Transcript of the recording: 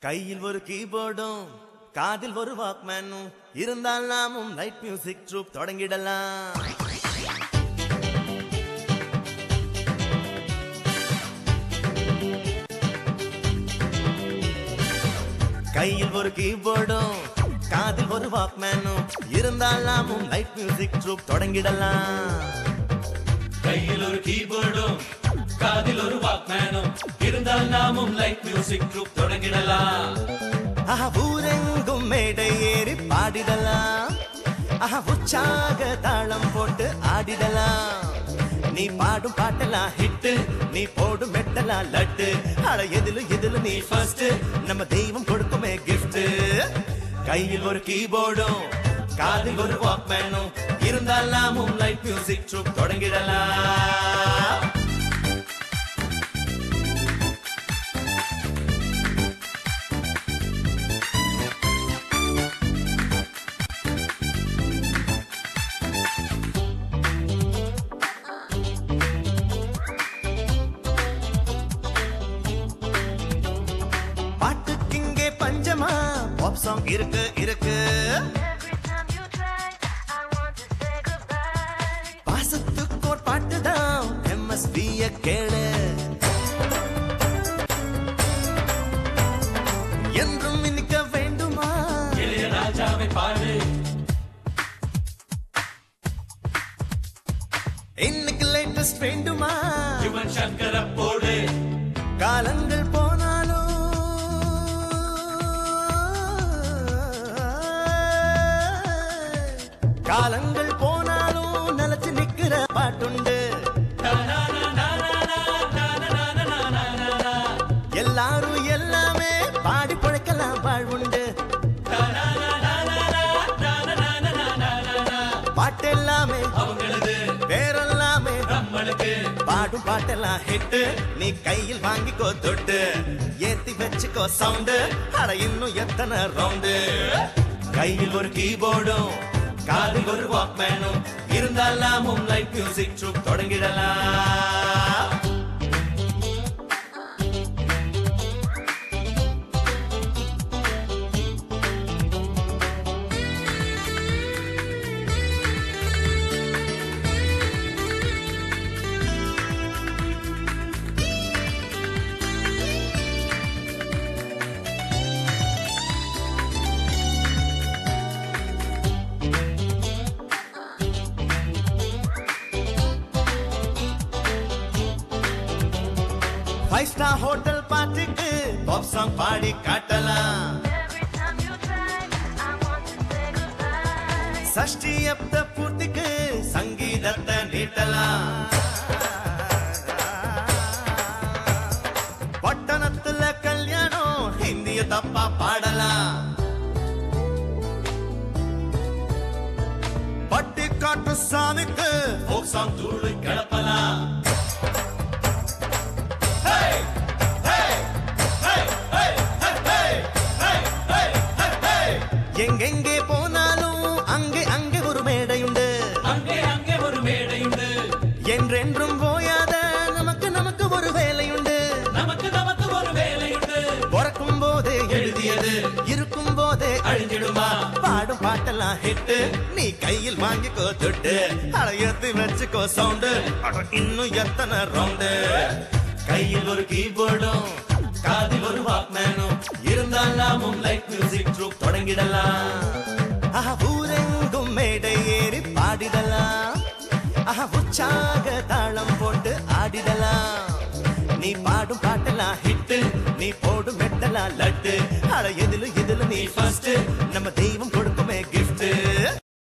கையில் ஒரு கீபோர்டும் காதில் ஒரு வாக்மேனும் இருந்தால் நாமும் லைட் மியூசிக் ட்ரூப் தொடங்கிடலாம். கையில் ஒரு கீபோர்டும் காதில் ஒரு வாக்மேனும் இருந்தால் நாமும் லைட் மியூசிக் ட்ரூப் தொடங்கிடலாம். கையில் ஒரு கீபோர்டும் காதில் ஒரு வாக்மேனும் இருந்தால் நாமும் லைட் மியூசிக் ட்ரூப் தொடங்கிடலாம். ஊரெங்கும் மேடை ஏறி பாடிடலாம். உற்சாக தாளம் போட்டு ஆடிடலாம். நீ பாடும் பாட்டெல்லாம் ஹிட்டு, நீ போடும் மெட்டெல்லாம் லட்டு. அட எதிலும் நீ ஃபர்ஸ்ட், நம்ம தெய்வம் கொடுக்குமே கிஃப்ட். கையில் ஒரு கீபோர்டும் காதில் ஒரு வாக்மேனும் இருந்தால் நாமும் லைட் மியூசிக் ட்ரூப் தொடங்கிடலாம். பஞ்சமா பாப் சாங் இருக்கு இருக்கு. பாசத்துக்கோர் பாட்டுதான் MSB கேளு. என்றும் இன்னிக்க வேண்டுமா இளையராஜாவை பாடு. இன்னைக்கு லேட்டஸ்ட் வேண்டுமா யுவன் சங்கர போடு. காலங்கள் போனாலும் காலங்கள் போனாலும் நிலச்சு நிக்கிற பாட்டுண்டு. எல்லாரும் எல்லாமே பாடி பழைக்கலாம் வாழ்வுண்டு. பாட்டெல்லாமே அவங்களது பேரெல்லாமே நம்மளுக்கு. பாடும் பாட்டெல்லாம் ஹிட்டு, நீ கையில் வாங்கிக்கோ தொட்டு. ஏத்தி வச்சுக்கோ சவுண்டு. அட இன்னும் எத்தனை ரவுண்டு. கையில் ஒரு கீபோர்டும் காதில் ஒரு வாக்மேனும் இருந்தால் நாமும் லைட் மியூசிக் ட்ரூப் தொடங்கிடலாம். ஃபைவ் ஸ்டார் ஹோட்டல் பாட்டுக்கு பாப் சாங் பாடி காட்டலாம். சஷ்டி அப்த பூர்த்திக்கு சங்கீதத்தை நீட்டலாம். பட்டணத்துல கல்யாணம் ஹிந்திய தப்பா பாடலாம். பட்டிக்காட்டு சாமிக்கு ஃபோக் சாங் தூளு கிளப்பலாம். எங்கெங்கே போனாலும் அங்கே அங்கே ஒரு மேடையுண்டு. அங்கே ஒரு மேடையுண்டு. என்றென்றும் போயாத நமக்கு ஒரு வேலையுண்டு. நமக்கு ஒரு வேலையுண்டு. பிறக்கும் போதே எழுதியது இருக்கும் போதே அழிஞ்சிடுமா? பாடும் பாட்டெல்லாம் ஹிட்டு, நீ கையில் வாங்கிக்கோ தொட்டு. அழையத்து வச்சுக்கோ சவுண்டு. இன்னும் எத்தனை ரவுண்டு. கையில் ஒரு கீபோர்டும் காதில் ஒரு வாக்மேனும் இருந்தால் நாமும் லைட் மியூசிக் ட்ரூப் தொடங்கிடலாம். ஊரெங்கும் மேடை ஏறி பாடிடலாம். உற்சாக தாளம் போட்டு ஆடிடலாம். நீ பாடும் பாட்டெல்லாம் ஹிட்டு, நீ போடும் மெட்டெல்லாம் லட்டு. அட எதிலும் நீ ஃபர்ஸ்ட், நம்ம தெய்வம்